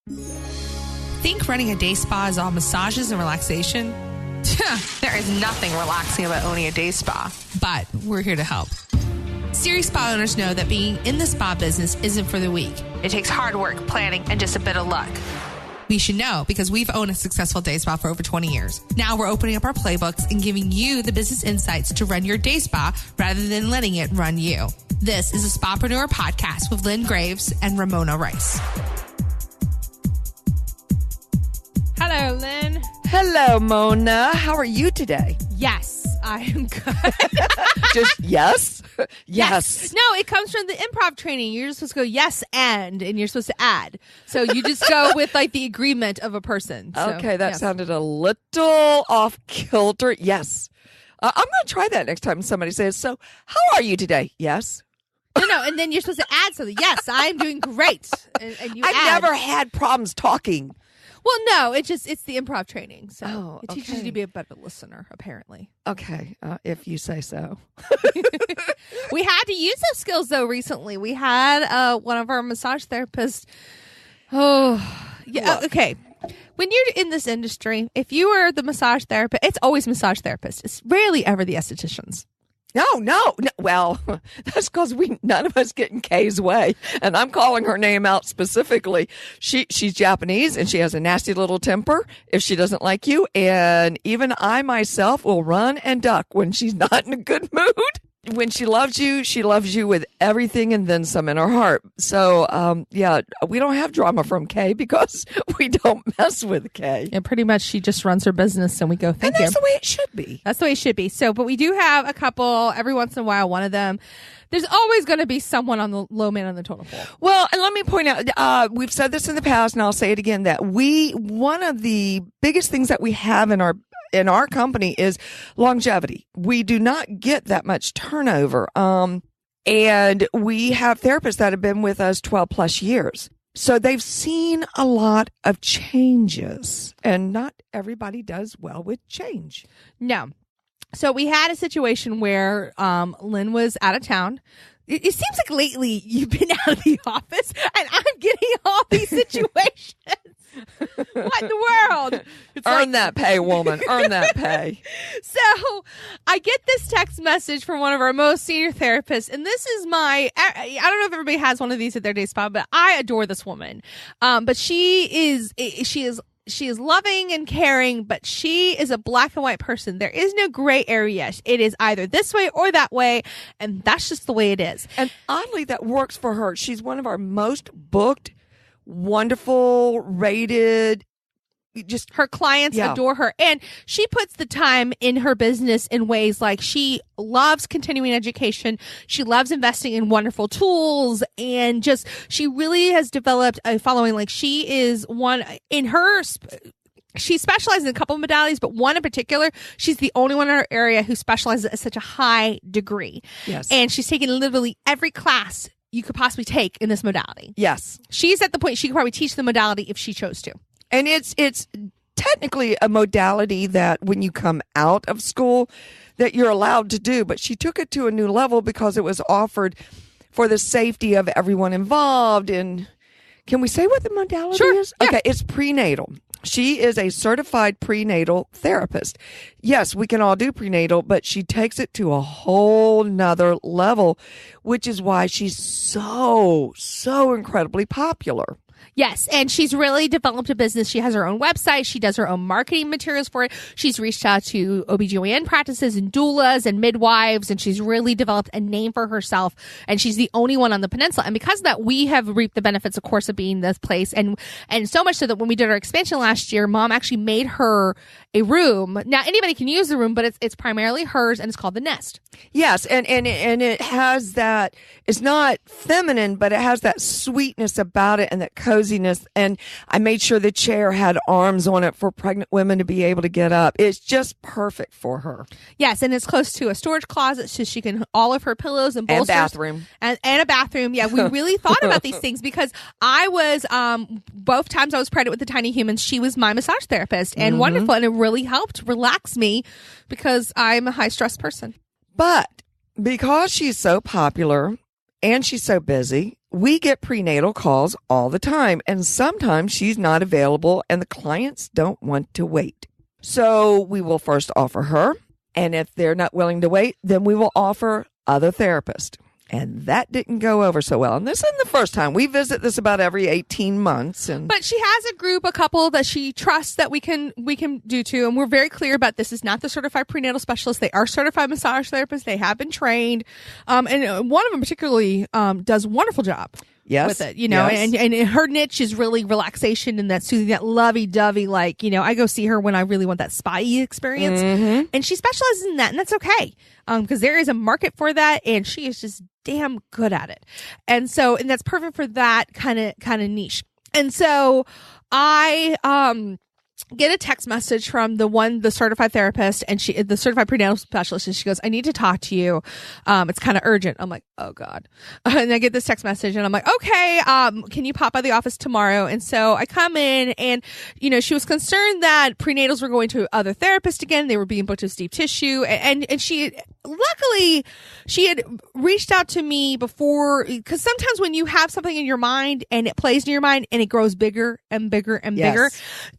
Think running a day spa is all massages and relaxation? There is nothing relaxing about owning a day spa, but we're here to help. Serious spa owners know that being in the spa business isn't for the weak. It takes hard work, planning, and just a bit of luck. We should know because we've owned a successful day spa for over 20 years. Now we're opening up our playbooks and giving you the business insights to run your day spa rather than letting it run you. This is a Spapreneur podcast with Lynn Graves and Ramona Rice. Hello, Lynn. Hello, Mona. How are you today? Yes, I am good. Just yes? Yes. No, it comes from the improv training. You're just supposed to go yes and you're supposed to add. So you just go with like the agreement of a person. So, okay, that sounded a little off kilter. Yes. I'm going to try that next time somebody says, so how are you today? Yes. No, and then you're supposed to add something. Yes, I'm doing great. And you I've never had problems talking. Well, no, it's the improv training. So it okay. teaches you to be a better listener, apparently. Okay, if you say so. We had to use those skills, though, recently. We had one of our massage therapists. Oh, yeah. Okay. When you're in this industry, if you are the massage therapist, it's always massage therapists. It's rarely ever the estheticians. No. Well, that's because none of us get in Kay's way. And I'm calling her name out specifically. She's Japanese and she has a nasty little temper if she doesn't like you. And even I myself will run and duck when she's not in a good mood. When she loves you with everything and then some in her heart. So, we don't have drama from Kay because we don't mess with Kay. And pretty much she just runs her business and we go, thank you. That's the way it should be. That's the way it should be. So, but we do have a couple every once in a while. One of them, there's always going to be someone on the low man on the totem pole. Well, and let me point out, we've said this in the past and I'll say it again, that one of the biggest things that we have in our company is longevity. We do not get that much turnover. And we have therapists that have been with us 12 plus years. So they've seen a lot of changes and not everybody does well with change. No. So we had a situation where Lynn was out of town. It seems like lately you've been out of the office and I'm getting all these situations. What in the world? Earn that pay, woman. Earn that pay. So I get this text message from one of our most senior therapists, and this is I don't know if everybody has one of these at their day spa, but I adore this woman. But she is loving and caring, but she is a black and white person. There is no gray area. It is either this way or that way, and that's just the way it is. And oddly, that works for her. She's one of our most booked, wonderful, rated. Just her clients adore her, and she puts the time in her business in ways like she loves continuing education. She loves investing in wonderful tools, and just she really has developed a following. Like she is one in her. She specializes in a couple of modalities, but one in particular, she's the only one in her area who specializes at such a high degree. Yes, and she's taken literally every class you could possibly take in this modality. Yes, she's at the point she could probably teach the modality if she chose to. And it's technically a modality that when you come out of school that you're allowed to do, but she took it to a new level because it was offered for the safety of everyone involved. And can we say what the modality is? Yeah. Okay, it's prenatal. She is a certified prenatal therapist. Yes, we can all do prenatal, but she takes it to a whole nother level, which is why she's so incredibly popular. Yes, and she's really developed a business. She has her own website. She does her own marketing materials for it. She's reached out to OBGYN practices and doulas and midwives, and she's really developed a name for herself, and she's the only one on the peninsula. And because of that, we have reaped the benefits, of course, of being this place, and so much so that when we did our expansion last year, Mom actually made her a room. Now, anybody can use the room, but it's primarily hers, and it's called The Nest. Yes, and it has that, it's not feminine, but it has that sweetness about it and that coziness. And I made sure the chair had arms on it for pregnant women to be able to get up. It's just perfect for her. Yes, and it's close to a storage closet, so she can, all of her pillows and bolsters. And bathroom. And a bathroom. Yeah, we really thought about these things because I was, both times I was pregnant with the tiny humans, she was my massage therapist and wonderful. And it really helped relax me because I'm a high stress person. But because she's so popular and she's so busy, we get prenatal calls all the time, and sometimes she's not available and the clients don't want to wait. So we will first offer her, and if they're not willing to wait, then we will offer other therapists. And that didn't go over so well. And this isn't the first time. We visit this about every 18 months. But she has a couple that she trusts that we can do too. And we're very clear about this is not the certified prenatal specialist. They are certified massage therapists. They have been trained. And one of them particularly does a wonderful job. Yes. With it, and her niche is really relaxation and that soothing, that lovey-dovey, I go see her when I really want that spa-y experience. Mm-hmm. And she specializes in that, and that's okay. Because there is a market for that, and she is just damn good at it. And that's perfect for that kind of niche. And so I, get a text message from the certified therapist and the certified prenatal specialist, and she goes, I need to talk to you. It's kind of urgent. I'm like, oh God. And I get this text message and I'm like, okay, can you pop by the office tomorrow? And so I come in and, she was concerned that prenatals were going to other therapists again. They were being booked with deep tissue. And luckily she had reached out to me before, because sometimes when you have something in your mind and it plays in your mind and it grows bigger and bigger and bigger,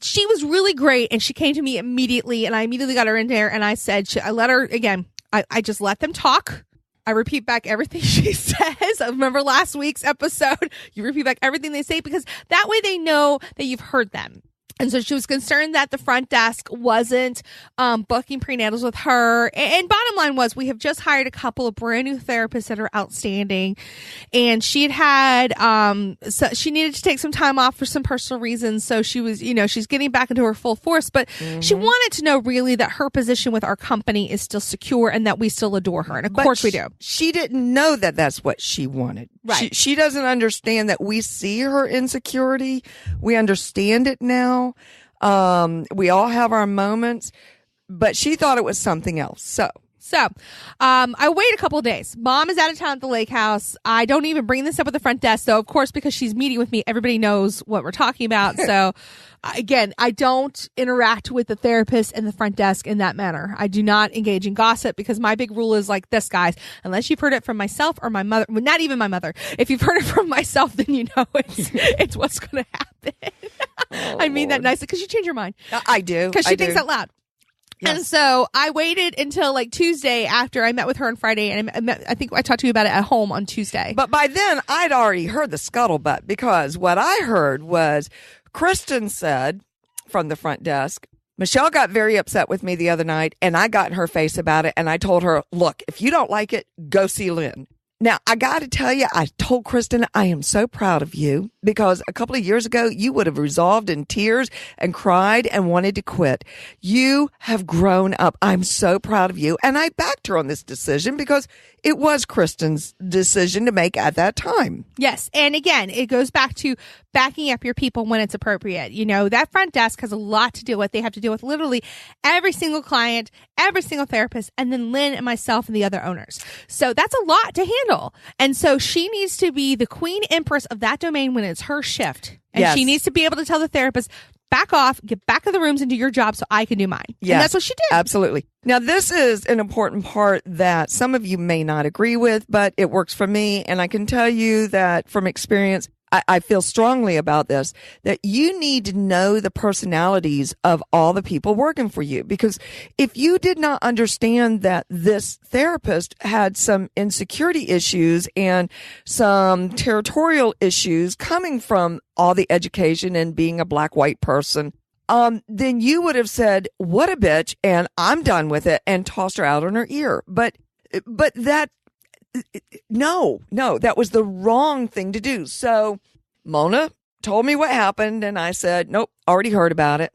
she was really great. And she came to me immediately and I immediately got her in there and I said, I let her again. I just let them talk. I repeat back everything she says. I remember last week's episode. You repeat back everything they say because that way they know that you've heard them. And so she was concerned that the front desk wasn't booking prenatals with her. And bottom line was we have just hired a couple of brand new therapists that are outstanding. And she had so she needed to take some time off for some personal reasons. So she was, she's getting back into her full force. But she wanted to know really that her position with our company is still secure and that we still adore her. And of course we do. She didn't know that that's what she wanted. Right. She doesn't understand that we see her insecurity. We understand it now. We all have our moments, but she thought it was something else. So, I wait a couple of days. Mom is out of town at the lake house. I don't even bring this up at the front desk, though, of course, because she's meeting with me. Everybody knows what we're talking about. So, again, I don't interact with the therapist and the front desk in that manner. I do not engage in gossip because my big rule is like this, guys. Unless you've heard it from myself or my mother, well, not even my mother. If you've heard it from myself, then you know it's what's going to happen. I mean that nicely because you change your mind. I do. Because she thinks out loud. Yes. And so I waited until Tuesday after I met with her on Friday, and I think I talked to you about it at home on Tuesday. But by then, I'd already heard the scuttlebutt because what I heard was Kristen said from the front desk, Michelle got very upset with me the other night, and I got in her face about it, and I told her, look, if you don't like it, go see Lynn. Now, I got to tell you, I told Kristen, I am so proud of you because a couple of years ago, you would have resolved in tears and cried and wanted to quit. You have grown up. I'm so proud of you. And I backed her on this decision because it was Kristen's decision to make at that time. Yes. And again, it goes back to backing up your people when it's appropriate. That front desk has a lot to deal with. They have to deal with literally every single client, every single therapist, and then Lynn and myself and the other owners. So that's a lot to handle. And so she needs to be the queen empress of that domain when it's her shift. And she needs to be able to tell the therapist, back off, get back in the rooms and do your job so I can do mine. Yes, and that's what she did. Absolutely. Now, this is an important part that some of you may not agree with, but it works for me. And I can tell you that from experience, I feel strongly about this, that you need to know the personalities of all the people working for you. Because if you did not understand that this therapist had some insecurity issues and some territorial issues coming from all the education and being a black, white person, then you would have said, what a bitch, and I'm done with it, and tossed her out on her ear. But that, no, that was the wrong thing to do. So Mona told me what happened, and I said, nope, already heard about it.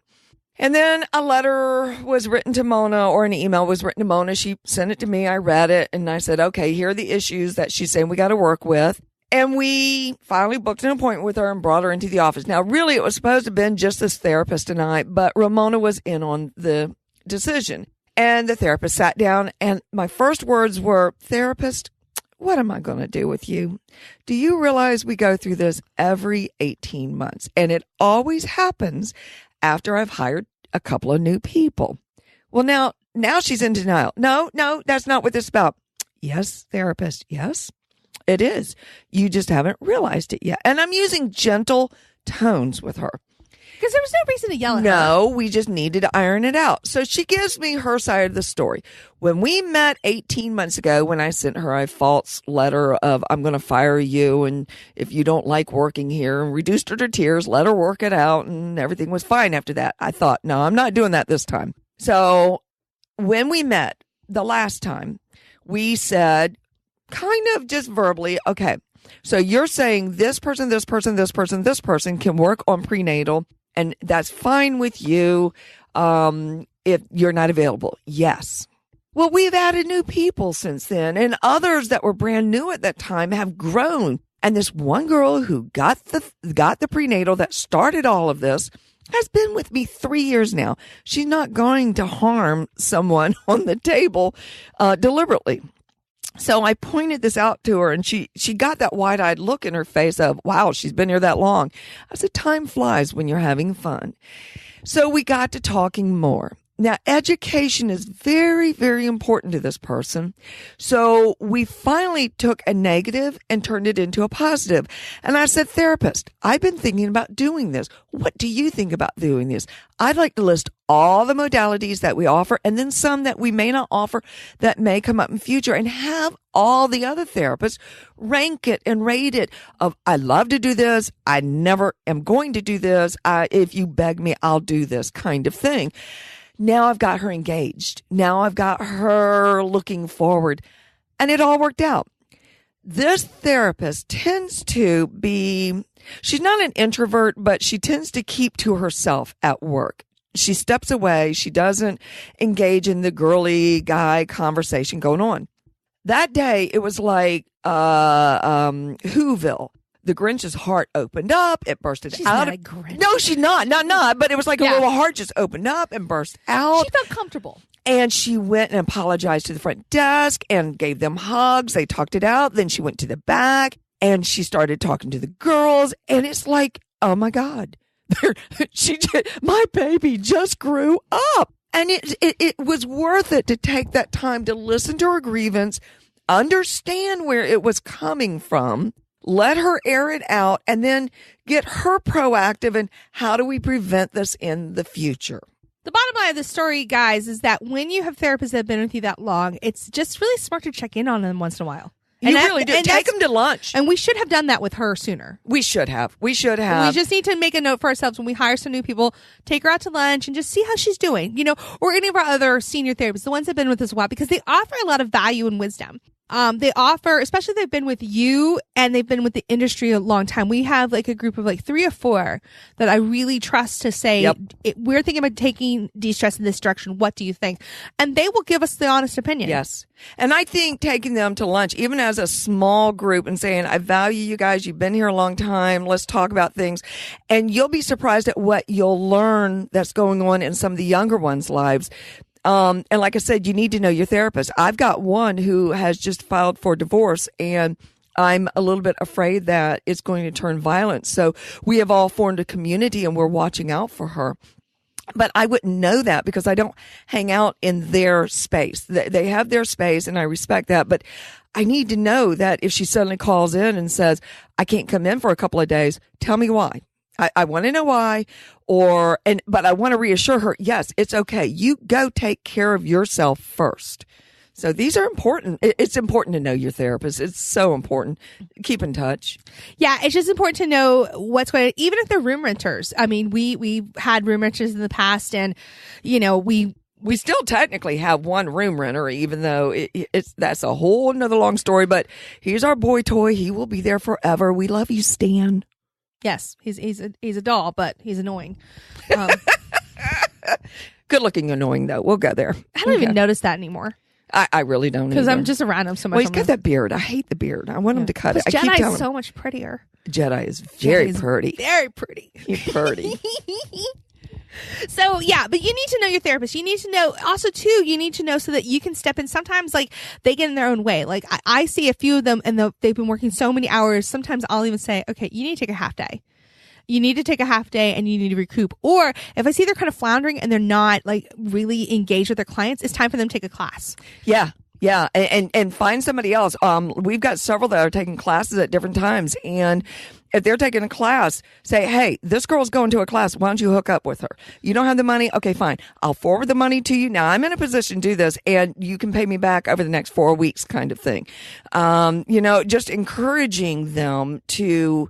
And then a letter was written to Mona, or an email was written to Mona. She sent it to me. I read it, and I said, okay, here are the issues that she's saying we got to work with. And we finally booked an appointment with her and brought her into the office. Now, really, it was supposed to have been just this therapist and I, but Ramona was in on the decision. And the therapist sat down, and my first words were, therapist, what am I going to do with you? Do you realize we go through this every 18 months? And it always happens after I've hired a couple of new people. Well, now she's in denial. No, that's not what this is about. Yes, therapist, yes. It is. You just haven't realized it yet. And I'm using gentle tones with her. Because there was no reason to yell at her. No, we just needed to iron it out. So she gives me her side of the story. When we met 18 months ago, when I sent her a false letter of, I'm going to fire you, and if you don't like working here, and reduced her to tears, let her work it out, and everything was fine after that. I thought, no, I'm not doing that this time. So when we met the last time, we said, kind of just verbally, okay, so you're saying this person can work on prenatal, and that's fine with you if you're not available. Yes. Well, we've added new people since then, and others that were brand new at that time have grown. And this one girl who got the prenatal that started all of this has been with me 3 years now. She's not going to harm someone on the table deliberately. So I pointed this out to her, and she got that wide-eyed look in her face of, wow, she's been here that long. I said, time flies when you're having fun. So we got to talking more. Now, education is very, very important to this person. So we finally took a negative and turned it into a positive. And I said, therapist, I've been thinking about doing this. What do you think about doing this? I'd like to list all the modalities that we offer, and then some that we may not offer that may come up in future, and have all the other therapists rank it and rate it of, I love to do this. I never am going to do this. If you beg me, I'll do this kind of thing. Now I've got her engaged. Now I've got her looking forward, and it all worked out. This therapist tends to be, she's not an introvert, but she tends to keep to herself at work. She steps away. She doesn't engage in the girly guy conversation going on. That day, it was like Whoville. The Grinch's heart opened up. It bursted She's out. Not a Grinch. No, she's not. Not. But it was like a little heart just opened up and burst out. She felt comfortable. And she went and apologized to the front desk and gave them hugs. They talked it out. Then she went to the back and she started talking to the girls. And it's like, oh my God, my baby just grew up. And it was worth it to take that time to listen to her grievance, understand where it was coming from, let her air it out, and then get her proactive in how do we prevent this in the future. The bottom line of the story, guys, is that when you have therapists that have been with you that long, it's just really smart to check in on them once in a while. You really do. Take them to lunch. And we should have done that with her sooner. We should have. We just need to make a note for ourselves when we hire some new people, take her out to lunch and just see how she's doing, or any of our other senior therapists, the ones that have been with us a while, because they offer a lot of value and wisdom. They offer, especially if they've been with you and they've been with the industry a long time. We have like a group of like 3 or 4 that I really trust to say, yep, we're thinking about taking de-stress in this direction. What do you think? And they will give us the honest opinion. Yes. And I think taking them to lunch, even as a small group, and saying, I value you guys. You've been here a long time. Let's talk about things. And you'll be surprised at what you'll learn that's going on in some of the younger ones' lives. And like I said, you need to know your therapist. I've got one who has just filed for divorce, and I'm a little bit afraid that it's going to turn violent. So we have all formed a community and we're watching out for her. But I wouldn't know that because I don't hang out in their space. They have their space and I respect that. But I need to know that if she suddenly calls in and says, I can't come in for a couple of days, tell me why. I want to know why, but I want to reassure her, yes, it's okay. You go take care of yourself first. So these are important. It's important to know your therapist. It's so important. Keep in touch. Yeah, it's just important to know what's going on, even if they're room renters. I mean, we've had room renters in the past, and, we still technically have one room renter, even though that's a whole nother long story. But he's our boy toy. He will be there forever. We love you, Stan. Yes, he's a doll, but he's annoying. Good looking annoying, though. We'll go there. I don't even notice that anymore. I really don't, because I'm just around him so much. Well, he's got that beard. I hate the beard. I want him to cut it. Jedi is so much prettier. Jedi is very pretty. Very pretty. He's pretty. So, yeah, but you need to know your therapist. You need to know also, too, you need to know so that you can step in. Sometimes, like, they get in their own way. Like, I see a few of them and they've been working so many hours. Sometimes I'll even say, okay, you need to take a half day. You need to take a half day and you need to recoup. Or if I see they're kind of floundering and they're not like really engaged with their clients, it's time for them to take a class. Yeah. Yeah, and find somebody else. We've got several that are taking classes at different times, and if they're taking a class, say, hey, this girl's going to a class. Why don't you hook up with her? You don't have the money? Okay, fine. I'll forward the money to you. Now, I'm in a position to do this, and you can pay me back over the next 4 weeks kind of thing. Just encouraging them to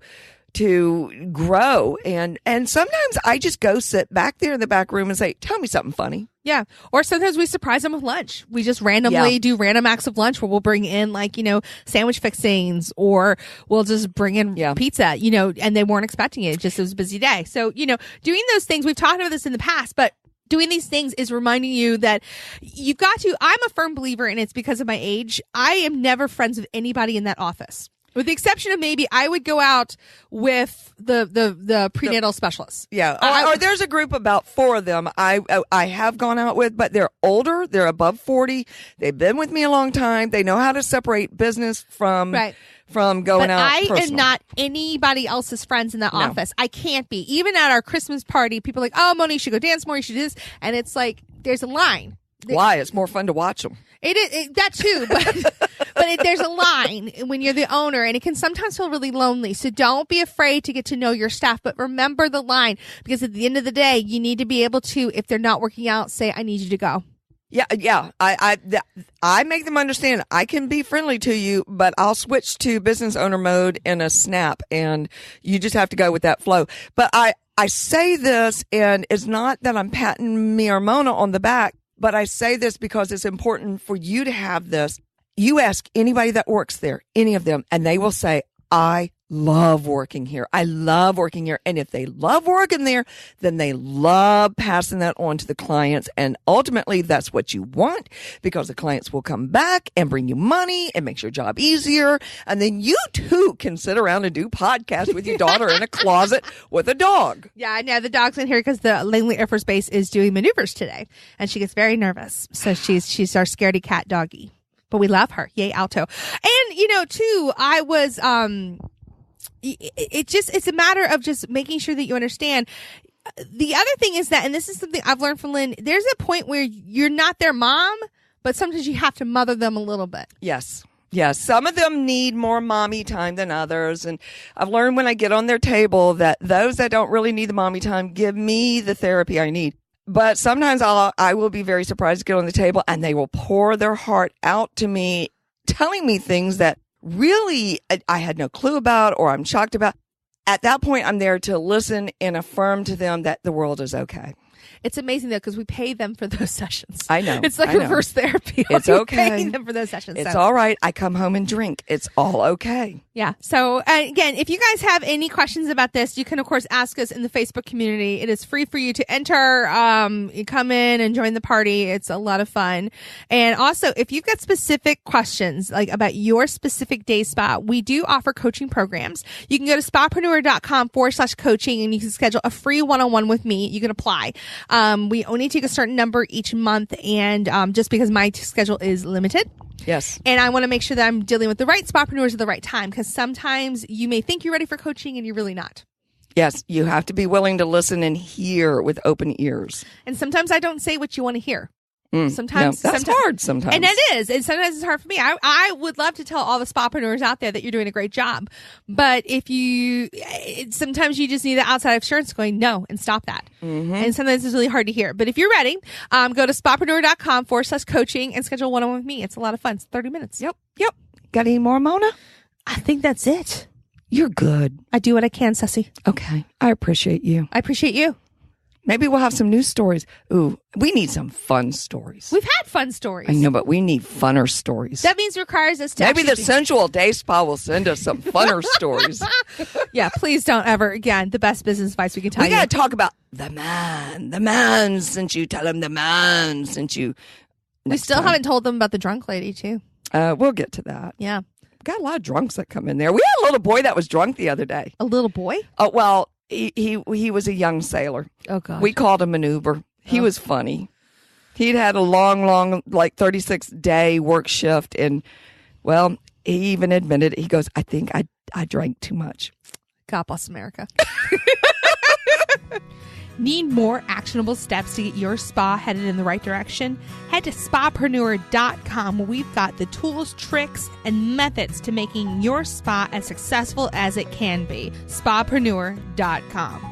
grow. And sometimes I just go sit back there in the back room and say, tell me something funny. Yeah. Or sometimes we surprise them with lunch. We just randomly do random acts of lunch where we'll bring in sandwich fixings, or we'll just bring in pizza, and they weren't expecting it. It was a busy day. So, doing those things, we've talked about this in the past, but doing these things is reminding you that you've got to, I'm a firm believer, and it's because of my age. I am never friends with anybody in that office. With the exception of maybe I would go out with the prenatal specialists. Yeah. Or there's a group, about 4 of them I have gone out with, but they're older. They're above 40. They've been with me a long time. They know how to separate business from going out. I am not anybody else's friends in that office. I can't be. Even at our Christmas party, people are like, oh, Moni, you should go dance more. You should do this. And it's like, there's a line. Why? It's more fun to watch them. It is that too, but there's a line when you're the owner, and it can sometimes feel really lonely. So don't be afraid to get to know your staff, but remember the line, because at the end of the day, you need to be able to, if they're not working out, say, I need you to go. Yeah. I make them understand I can be friendly to you, but I'll switch to business owner mode in a snap, and you just have to go with that flow. But I say this, and it's not that I'm patting me or Mona on the back, but I say this because it's important for you to have this. You ask anybody that works there, any of them, and they will say, I love working here. I love working here. And if they love working there, then they love passing that on to the clients. And ultimately, that's what you want, because the clients will come back and bring you money and makes your job easier. And then you too can sit around and do podcasts with your daughter in a closet with a dog. Yeah, I know the dog's in here because the Langley Air Force Base is doing maneuvers today, and she gets very nervous. So she's our scaredy cat doggy. But we love her. Yay, Alto. And, too, I was, it's a matter of just making sure that you understand. The other thing is that, and this is something I've learned from Lynn, there's a point where you're not their mom, but sometimes you have to mother them a little bit. Yes. Some of them need more mommy time than others. And I've learned when I get on their table that those that don't really need the mommy time give me the therapy I need. But sometimes I will be very surprised to get on the table, and they will pour their heart out to me, telling me things that really I had no clue about, or I'm shocked about. At that point, I'm there to listen and affirm to them that the world is okay. It's amazing, though, because we pay them for those sessions. I know. It's like reverse therapy. It's okay. Paying them for those sessions. It's all right. I come home and drink. It's all okay. Yeah. So, again, if you guys have any questions about this, you can, of course, ask us in the Facebook community. It is free for you to enter. You come in and join the party. It's a lot of fun. And also, if you've got specific questions, like about your specific day spa, we do offer coaching programs. You can go to spapreneur.com/coaching, and you can schedule a free one-on-one with me. You can apply. We only take a certain number each month, and just because my schedule is limited. Yes. And I want to make sure that I'm dealing with the right spapreneurs at the right time, because sometimes you may think you're ready for coaching and you're really not. Yes, you have to be willing to listen and hear with open ears. And sometimes I don't say what you want to hear. Sometimes that's hard sometimes. And it is. And sometimes it's hard for me. I would love to tell all the spapreneurs out there that you're doing a great job. But sometimes you just need the outside assurance going, no, and stop that. Mm-hmm. And sometimes it's really hard to hear. But if you're ready, go to spapreneur.com/coaching and schedule one-on-one with me. It's a lot of fun. It's 30 minutes. Yep. Got any more, Mona? I think that's it. You're good. I do what I can, Ceci. Okay. I appreciate you. I appreciate you. Maybe we'll have some news stories. Ooh, we need some fun stories. We've had fun stories. I know, but we need funner stories. That means it requires us to Maybe the Sensual Day Spa will send us some funner stories. Yeah, please don't ever. Again, the best business advice we can tell you. We got to talk about the man. The man sent you. Tell him the man sent you. We still haven't told them about the drunk lady, too. We'll get to that. Yeah. Got a lot of drunks that come in there. We had a little boy that was drunk the other day. A little boy? Oh, well. He was a young sailor. Oh, God. We called him an Uber. He was funny. He'd had a long, like 36-day work shift. And, well, he even admitted it. He goes, I think I drank too much. God bless America. Need more actionable steps to get your spa headed in the right direction? Head to spapreneur.com, where we've got the tools, tricks, and methods to making your spa as successful as it can be. Spapreneur.com.